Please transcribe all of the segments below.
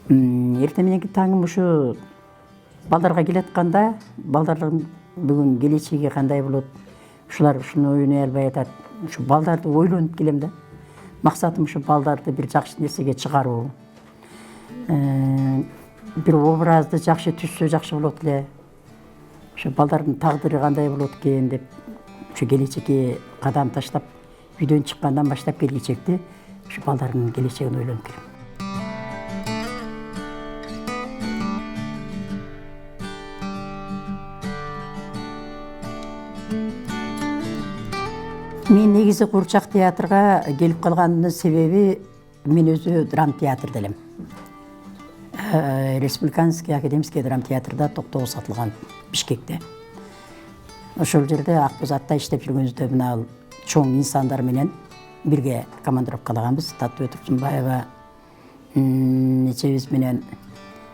Эртең мененки таңым ушу балдарга келатканда, балдардын бүгүн келечеги кандай болот? Ушулар ушуну ойной албай атат. Ушу балдарды ойлонуп келем да. Максатым ушу балдарды бир жакшы нерсеге чыгаруу. Бир образды жакшы түзсө жакшы болот эле. Ушу балдардын тагдыры кандай болот экен деп, ушу келечекке кадам таштап, үйдөн чыккандан баштап келечекти, ушу балдардын келечегин ойлонуп келем. Мен негизи Куурчак театрга келип калганымдын себеби мен өзү драм театрда элем. Республиканский академический драм театрда токтогу сатылган Бишкекте. Ошол жерде Акбозатта иштеп жүргөнүздө мына чоң инсандар менен бирге командировкалаганбыз. Татыбек Турсунбаева эчебиз менен,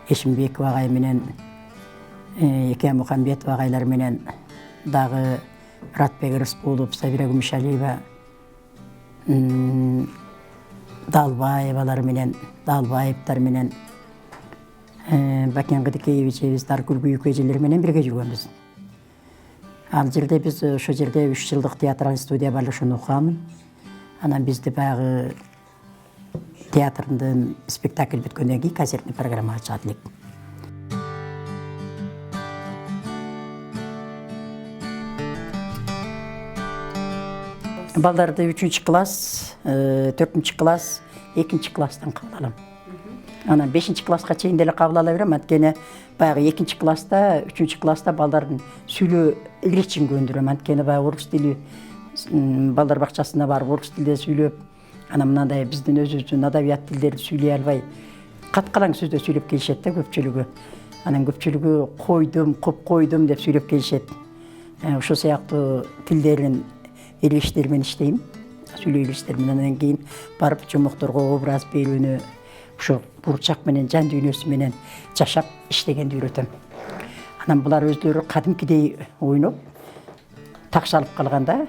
Эшимбеков агай менен, Эке Мухамбетов агайлар менен, дагы Ратбек Рыскулов, Сабира Гүмүшалиева, Далбаевалар менен, Далбаевтар менен, Бакен Кыдыкеевич, Даркүл Күйүк эжелер менен бирге жүргөнбүз. Ал жерде биз ошол жерде 3 жылдык театралдык студия бар, ошону окуганмын. Анан бизди баягы театрдын спектакль бүткөндөн кийин концертный программага чыгат элек. Балдарды 3-чү класс, 4-чү класс, 2-чи класстан кабыл алам. Анан 5-чи класска чейин деле кабыл ала берем, анткени баягы 2-чи класста, 3-чү класста балдардын сүйлөө речин көндүрөм. Анткени баягы орус тили балдар бакчасына барып орус тилде сүйлөп, анан мындай биздин өзүбүздүн адабият тилдерди сүйлөй албай, каткалаң сөздө сүйлөп келишет да көпчүлүгү. Анан көпчүлүгү койдум, коп койдум деп сүйлөп келишет. Ошол сыяктуу тилдерин элештер менен иштейм, сүйлөө элештер менен. Андан кийин барып жомокторго образ берүүнү, ошо Куурчак менен жан дүйнөсү менен жашап иштегенди үйрөтөм. Анан булар өздөрү кадимкидей ойноп, такшалып калганда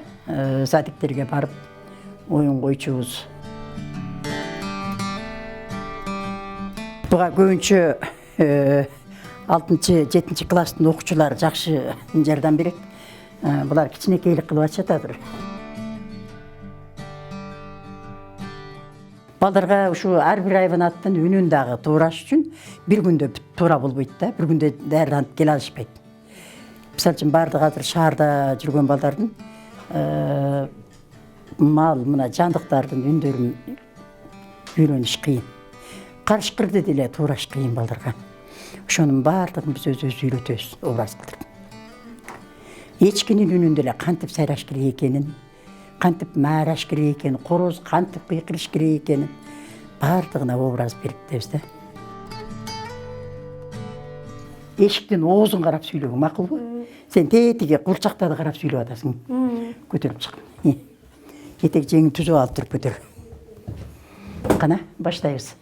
садиктерге барып оюн койчубуз. Буга көбүнчө 6-7 класстын окуучулары жакшы жардам берет. Булар кичинекейлик кылып атышатыр. Балдарга ушу ар бир айбанаттын үнүн дагы туураш үчүн бир күндө туура болбойт да, бир күндө даярданып келе алышпайт. Мисалы үчүн бардык азыр шаарда жүргөн балдардын мал, мына жандыктардын үндөрүн үйрөнүш кыйын. Карышкырды деле туураш кыйын балдарга. Ошонун баардыгын биз өзүбүз үйрөтөбүз, образ кылдырып. Эчкинин үнүндө эле кантип сайраш керек экенин, кантип маараш керек экенин, короз кантип кыйкырыш керек экенин баардыгына образ берип атабыз да. Эшиктин оозун карап сүйлөгөн макулбу? Сен тетиги Куурчакта да карап сүйлөп атасың. Көтөрүп чык. Этек жеңин түзүп алып туруп көтөр. Кана, баштайбыз.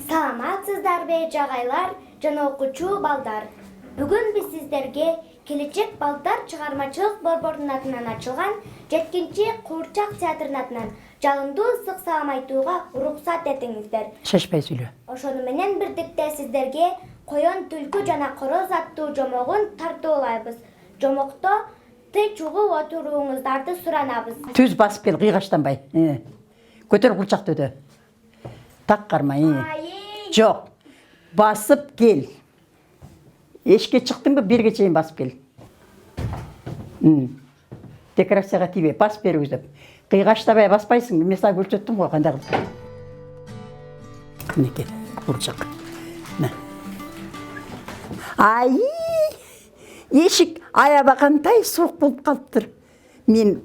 Саламатсыздарбы жагайлар жана окуучу балдар. Бүгүн биз сиздерге келечек балдар чыгармачылык борборунун атынан ачылган 7-чи Куурчак театрынын атынан жалындуу ысык салам айтууга уруксат этиңиздер. Шашпай сүйлө. Ошону менен бирдикте сиздерге Коён, түлкү жана короз аттуу жомогун тартуулайбыз. Жомокто тынч угуп отурууңуздарды суранабыз. Түз басып кел, кыйгаштанбай. Көтөр Куурчак төдө. Так кармай. Жок. Басып кел. Эшикке чыктыңбы, берге чейин басып кел. Декорацияга тийбей, басып бериңиз деп. Кыйгаштабай баспайсың, мен сага көрсөттүм го кандай кылып. Минеке, Куурчак. Ай! Эшик аябагандай суук болуп калыптыр. Мен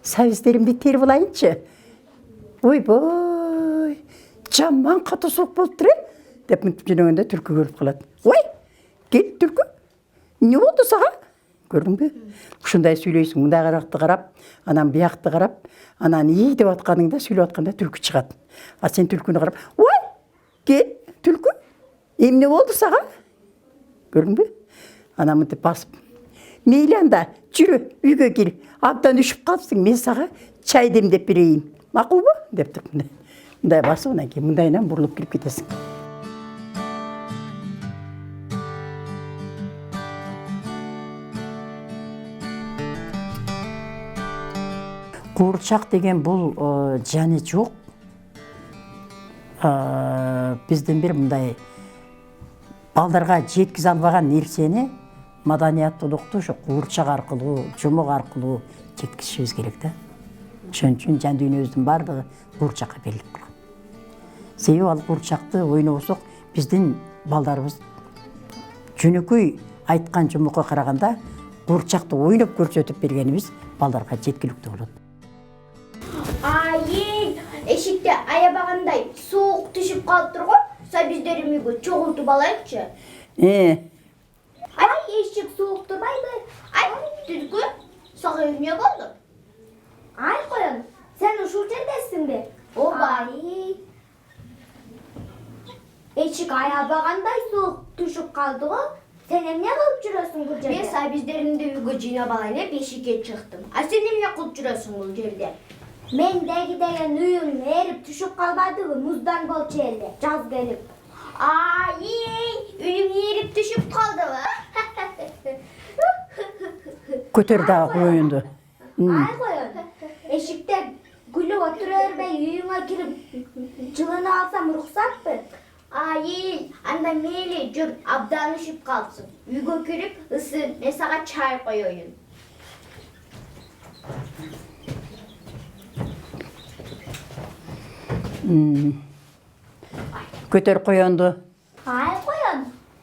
сабиздеримди терип алайынчы. Ойбой! Жаман катуу суук болуптур, деп мынтип жүргөндө түлкү көрүп калат. Ой! Кел түлкү. Не болду сага? Көрдүңбү? Ушундай сүйлөйсүң, мындай каракты карап, анан биякты карап, анан ий деп атканыңда, сүйлөп атканда түлкү чыгат. А сен түлкүнү карап, ой! Кел түлкү. Эмне болду сага? Көрдүңбү? Анан мынтип басып. Мейли анда, жүрү, үйгө кел. Абдан үшүп калыпсың, мен сага чай демдеп берейин. Макулбу? Деп туруп. мындай басып, анан кийин мындайынан бурулуп кирип кетесиң. Куурчак деген бул жаны жок. Биздин бир мындай балдарга жеткизе албаган нерсени маданияттуулукту ошо куурчак аркылуу, жумук аркылуу жеткизишибиз керек да. Ошон үчүн жан дүйнөбүздүн баардыгы куурчакка берилип калган. Себеби ал куурчакты ойнобосок, биздин балдарыбыз жөнөкөй айткан жумукка караганда куурчакты ойноп көрсөтүп бергенибиз балдарга жеткиликтүү болот. Айыл, эшикте аябагандай суук түшүп калып турган. Биздер эмеге чогултуп алайыкчы. Ай, эшик суук турбайбы? Ай, түзгү, сага эмне болду? Ай, коён, сен ушул жердесиңби? Ооба. Эшик аябагандай суук түшүп калды го. Сен эмне кылып жүрөсүң бул жерде? Мен биздеринди үйгө жыйнап алайын деп эшикке чыктым. А сен эмне кылып жүрөсүң бул жерде? Мен деген үйүм эрип түшүп калбадыбы? Муздан болчу эле, жаз келип. Ай, үйүң эрип түшүп калдыбы? Көтөр дагы коюнду. Ай коён, эшикте күлүп отура бербей үйүңө кирип жылынып алсам уруксатпы? Ай, анда мейли жүр, абдан ушуп калыпсың. Үйгө кирип ысып, мен сага чай коеюн. Көтөр коёнду. Ай коён,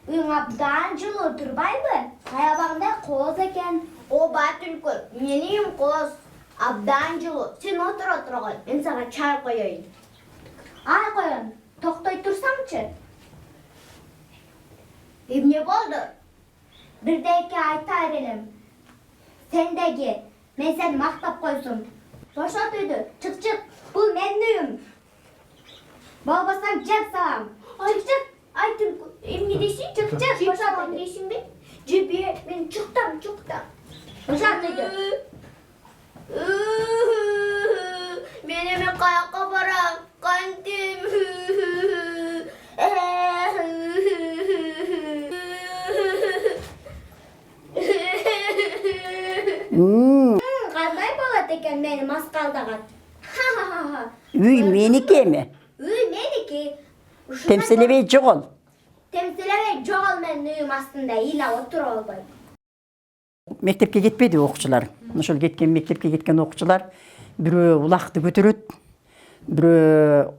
үйүң абдан жылуу турбайбы? Аябагында кооз экен. Ооба түлкү, менин үйүм кооз, абдан жылуу. Сен отура тургай, мен сага чай коеюн. Ай коён, токтой турсаңчы. Эмне болду? Бирдеке айтар элем. Сендеги, мен сени мактап койсум. Бошот үйдү, чык, бул менин үйүм. Болбосоң жеп салам. Чык, ай түлкү, эмне дейсиң? Чык, бошот дейсиңби? Жебе, мен чыктым. Бошот үйдү. Мен эми каяка барам? Кантем? Кандай болот экен мени маскалдаган? Үй меникеми? Үй меники. Темселебей жогол. Темселебей жогол, менин үйүм астында ыйла отура албайм. Мектепке кетпеди окуучулар. Ошол мектепке кеткен окуучулар бирөө улакты көтөрөт, бирөө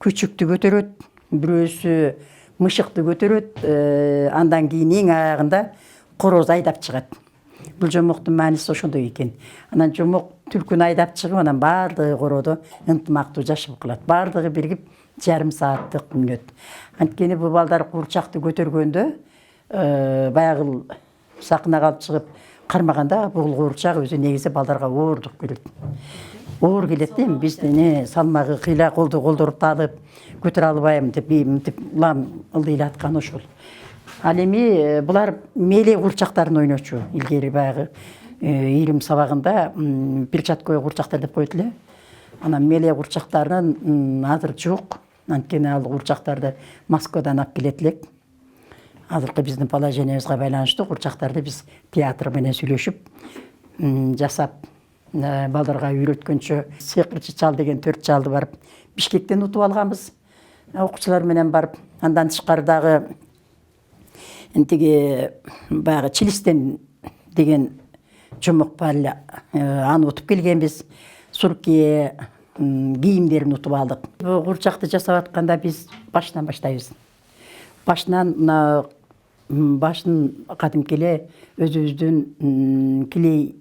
күчүктү көтөрөт, бирөөсү мышыкты көтөрөт, андан кийин эң аягында короз айдап чыгат. Бул жомоктун мааниси ошондой экен. Анан жомок түлкүнү айдап чыгып, анан баардыгы кородо ынтымактуу жашап калат. Баардыгы биригип жарым сааттык мүнөт. Анткени бул балдар куурчакты көтөргөндө баягы сакынага алып чыгып кармаганда бул куурчак өзү негизи балдарга оордук келет. Оор келет эми биздин салмагы кыйла колдоруп талып көтөрө албайм деп мынтип улам ылдыйлаткан ошол. Ал эми булар меле куурчактарын ойночу. Илгери баягы ирим сабагында перчатковый куурчактар деп коет эле. Анан меле куурчактарын азыр жок. Анткени ал куурчактарды Москвадан алып келет элек. Азыркы биздин положениябызга байланыштуу куурчактарды биз театр менен сүйлөшүп жасап балдарга үйрөткөнчө сыйкырчы чал деген 4 чалды барып Бишкектен утуп алганбыз. Окуучулар менен барып, андан тышкары дагы тиги баягы Чилистен деген жомок бар эле, аны утуп келгенбиз. Суркие кийимдерин утуп алдык. Бул куурчакты жасап атканда биз башынан баштайбыз. Башын кадимки эле өзүбүздүн килей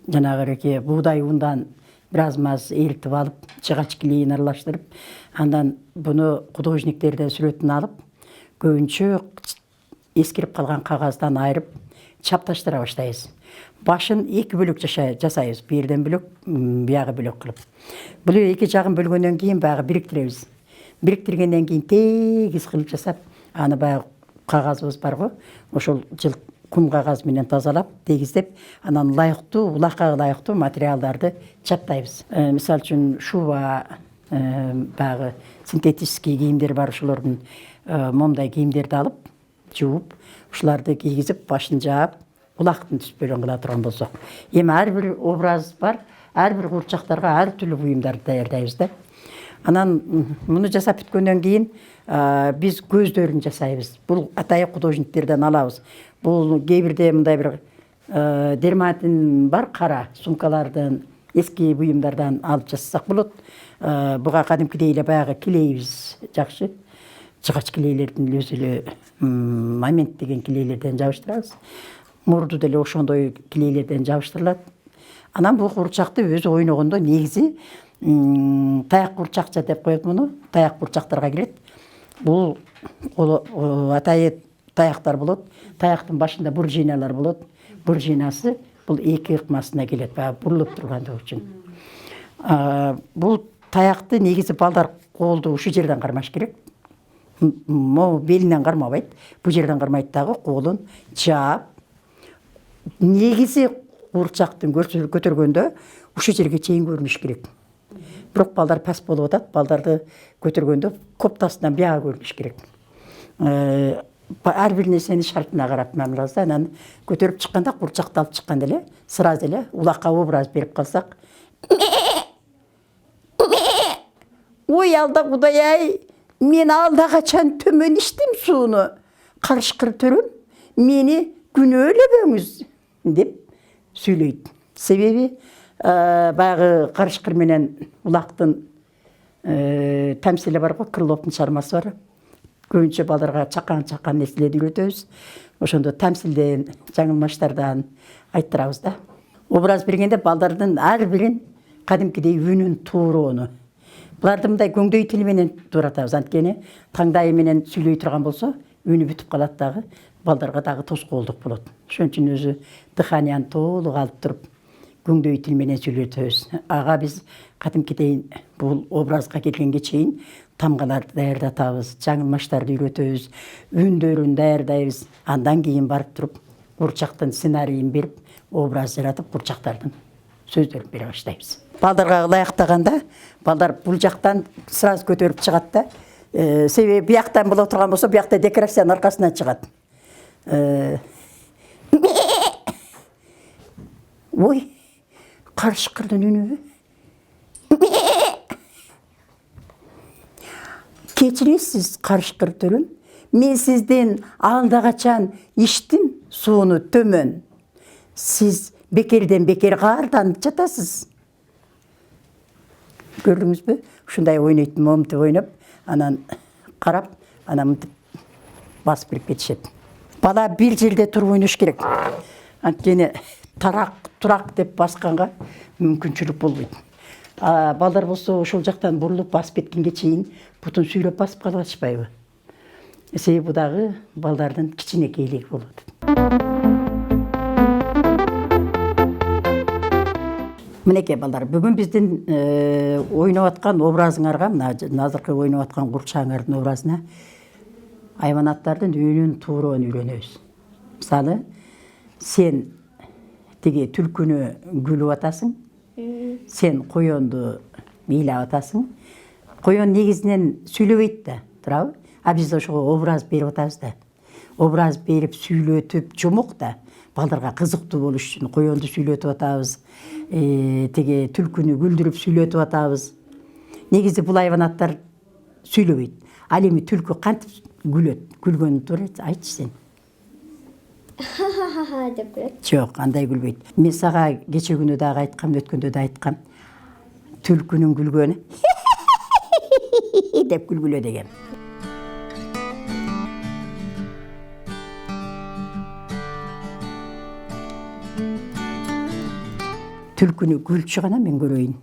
жанагы буудай ундан бир аз маз эритип алып, жыгач килейин аралаштырып, андан буну художниктерден сүрөтүн алып, көбүнчө эскирип калган кагаздан айырып, чапташтыра баштайбыз. Башын 2 бөлөк жасайбыз. Бирден бөлөк, биягы бөлөк кылып. Бул 2 жагын бөлгөндөн кийин баягы бириктиребиз. Бириктиргенден кийин тегиз кылып жасап, аны баягы кагазыбыз бар го, ошол кум кагаз менен тазалап, тегиздеп, анан улакка ылайыктуу материалдарды чаптайбыз. Мисалы үчүн шуба, Бағы синтетический кийимдер бар, ошолордун момдай кийимдерди алып, жууп, ушуларды кийгизип, башын жаап, улактын түспөлөн кыла турган болсок. Эми ар бир образ бар, ар бир курчактарга ар түрлүү буюмдарды даярдайбыз да. Анан муну жасап бүткөндөн кийин биз көздөрүн жасайбыз. Бул атайын художниктерден алабыз. Бул кээ бирде мындай бир дерматин бар, кара сумкалардан, эски буюмдардан алып жасасак болот. Буга кадимкидей эле баягы килейбиз жакшы. Жыгач килейлердин өзү эле момент деген килейлерден жабыштырабыз. Мурду деле ошондой килейлерден жабыштырылат. Анан бул курчакты өзү ойногондо негизи таяк курчакча деп коет муну. Таяк курчактарга кирет. Бул атайын таяктар болот. Таяктын башында буржиналар болот. Буржинасы бул эки ыкмасына келет, баягы бурулуп тургандыгы үчүн. Бул таякты негизи балдар колду ушу жерден кармаш керек. Могу белинен кармабайт. Бу жерден кармайт дагы, колун жаап. Негизи курчактын көтөргөндө ушу жерге чейин көрүнүш керек. Бирок балдар пас болуп атат, балдарды көтөргөндө коптасынан бияга көрүнүш керек. Ар бир нерсени шартына карап мамилабыз да. Анан көтөрүп чыкканда, курчакты алып чыкканда эле сразу эле улакка образ берип калсак, ой алда Кудай-ай, мен алда качан төмөн иштим сууну, карышкыр төрөм, мени күнөөлөбөңүз деп сүйлөйт. Себеби баягы карышкыр менен улактын тамсили бар го, Крыловдун чыгармасы бар. Көбүнчө балдарга чакан нерселерди үйрөтөбүз. Ошондо тамсилден, жаңылмаштардан айттырабыз да. Образ бергенде балдардын ар бирин кадимкидей үнүн тууроону. Буларды мындай көңдөй тили менен тууратабыз. Анткени таңдайы менен сүйлөй турган болсо, үнү бүтүп калат дагы, балдарга дагы тоскоолдук болот. Ошон үчүн өзү дыханияны толук алып туруп, көңдөй тил менен сүйлөтөбүз. Ага биз кадимкидей бул образга келгенге чейин тамгаларды даярдатабыз, жаңылмаштарды үйрөтөбүз, үндөрүн даярдайбыз. Андан кийин барып туруп, курчактын сценарийин берип, образ жаратып, курчактардын сөздөрүн бере баштайбыз. Балдарга ылайыктаганда, балдар бул жактан сразу көтөрүп чыгат да. Себеби бияктан боло турган болсо, биякта декорациянын аркасынан чыгат. Ой, карышкырдын үнүбү. Кечиресиз, карышкыр төрөм. Мен сизден алда качан иштим сууну төмөн. Сиз бекерден бекер каарданып жатасыз. Көрдүңүзбү? Ушундай ойнойт, момтуп ойноп, анан карап, анан мынтип басып кирип кетишет. Бала бир жерде туруп ойнош керек. Анткени турак деп басканга мүмкүнчүлүк болбойт. Балдар болсо ошол жактан бурулуп басып кеткенге чейин бутун сүйрөп басып калышпайбы? Себеби бу дагы балдардын кичинекейлиги болот. Мынеке балдар, бүгүн биздин ойноп аткан образыңарга, мына азыркы ойноп аткан курчагыңардын образына айванаттардын үнүн тууроон үйрөнөбүз. Мисалы, сен тиги түлкүнү күлүп атасың, сен коёнду ыйлап атасың. Коён негизинен сүйлөбөйт да, туурабы? А биз ошого образ берип атабыз да. Образ берип сүйлөтүп жумук да, балдарга кызыктуу болуш үчүн коёнду сүйлөтүп атабыз. Тиги түлкүнү күлдүрүп сүйлөтүп атабыз. Негизи бул айванаттар сүйлөбөйт. Ал эми түлкү кантип күлөт? Күлгөнү туура айтчы сен. Ха-ха-ха деп күлөт. Жок, андай күлбөйт. Мен сага кече күнү дагы айткам, өткөндө да айткам. Түлкүнүн күлгөнү деп күлгүлө деген. Түлкүнү күлчү гана мен көрөйүн.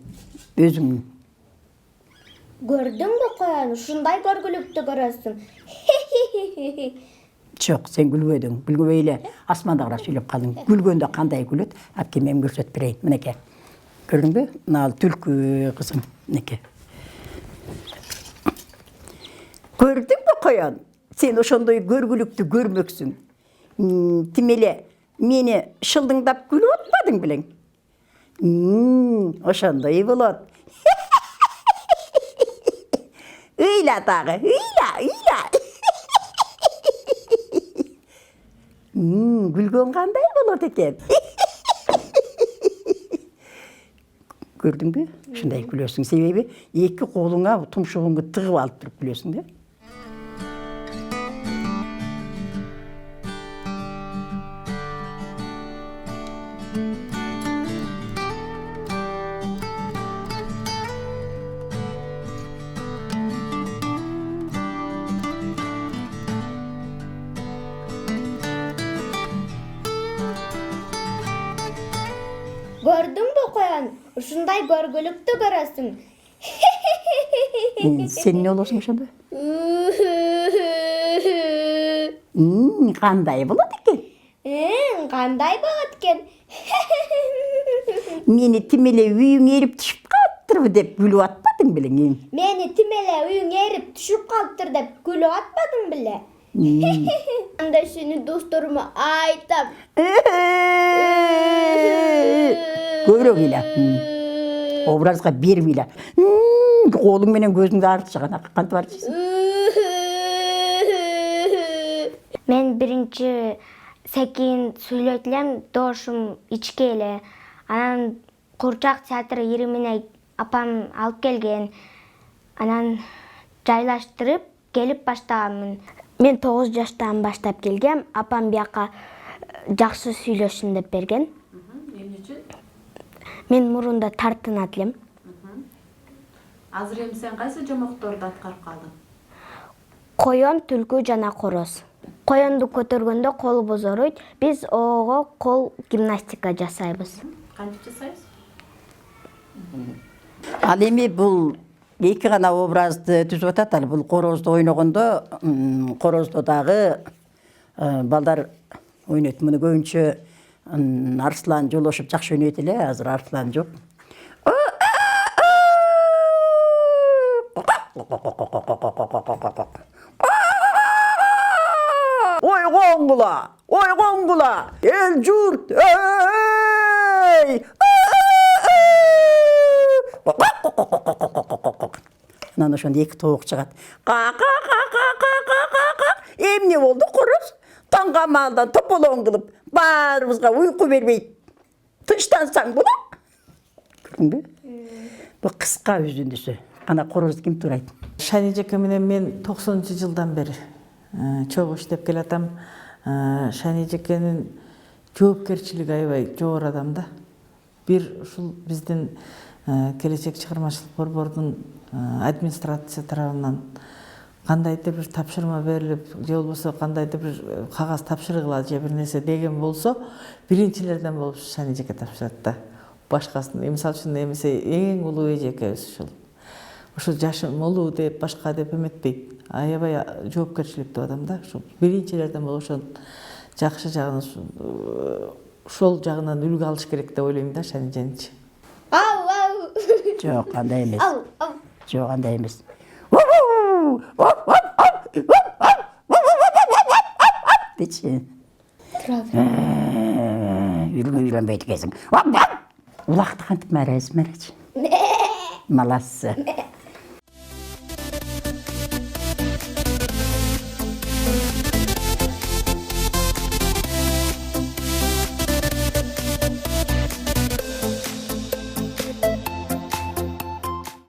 Өзүң. Көрдүңбү коён? Ушундай көргүлүктү көрөсүң. Жок, сен күлбөдүң. Күлбөй эле асманда карап сүйлөп калдың. Күлгөндө кандай күлөт? Апке мен көрсөтүп берейин. Мынеке. Көрдүңбү? Мына түлкү кызым. Мынеке. Көрдүңбү коён? Сен ошондой көргүлүктү көрмөксүң. Тим эле мени шылдыңдап күлүп атпадың белең? Ошондой болот. hıyla dağı, hıyla. Gülgön qanday bolat eken. Gördün mü? Şunday gülüyorsun. Sebebi iki koluna tumşuğunu tığıp alıp durup gülüyorsun da. Gördün mü koyan? Uşunday görgülüktü görösün. Sen ne olursun şunda? Qanday bolat eken? Qanday bolatken? Meni timele üyüň erip düşüp qalıptırбы dep gülüp atmadың bileň. Meni timele üyüň erip düşüp kalıptır dep gülüp atmadın bile. Anda seni dostlarıma aytam. Görök ila. Obrazga bir bila. Kolun menen gözüňdi artçygan kanty bar diýsin. Men birinci sekin süйлөтүлем дошум ичке эле. Анан Курчак театры иримине апам алып келген. Анан жайлаштырып келип баштаганмын. Мен 9 жаштан баштап келгем. Апам бияка жакшы сүйлөшсүн деп берген. Эмне үчүн? Мен мурунда тартынат элем. Азыр эми сен кайсы жомокторду аткарып калдың? Коён, түлкү жана короз. Коёнду көтөргөндө колубуз ооруйт. Биз ого кол гимнастика жасайбыз. Кантип жасайсыз? Ал эми бул эки гана образды түзүп атат. Ал бул корозду ойногондо, корозду дагы балдар ойнойт. Муну көбүнчө Арслан Жолошуп жакшы ойнойт эле. Азыр Арслан жок. Ой гоңгула, el jurt, ey! Анан ошондо эки тоок чыгат. Эмне болду короз? Таңга маалдан тополоң кылып, баарыбызга уйку бербейт. Тынчтансаң болот. Көрдүңбү? Бул кыска үзүндүсү. Ана короз ким турайт? Шани жеке менен мен 90-жылдан бери чогуу иштеп келатам. Шани жекенин жоопкерчилиги аябай жогору адам да. Бир ушул биздин келечек чыгармачылык борбордун администрация тарабынан кандайдыр бир тапшырма берилип, же болбосо кандайдыр бир кагаз тапшыргыла же бир нерсе деген болсо, биринчилерден болуп Шани жеке тапшырат да. Башкасын, мисалы үчүн эмесе эң улуу эжекебиз ушул. Ушул жашым улуу деп, башка деп эметпейт. Аябай жоопкерчиликтүү адам да. Ушул биринчилерден болуп ошол жакшы жагын ошол жагынан үлгү алыш керек деп ойлойм да Шани женичи. Ау. Жок, андай эмес. Ау. Жок, андай эмес. Дечи. Үйрөнбөйт экенсиң. Улакты кантип мәрәз. Маласы.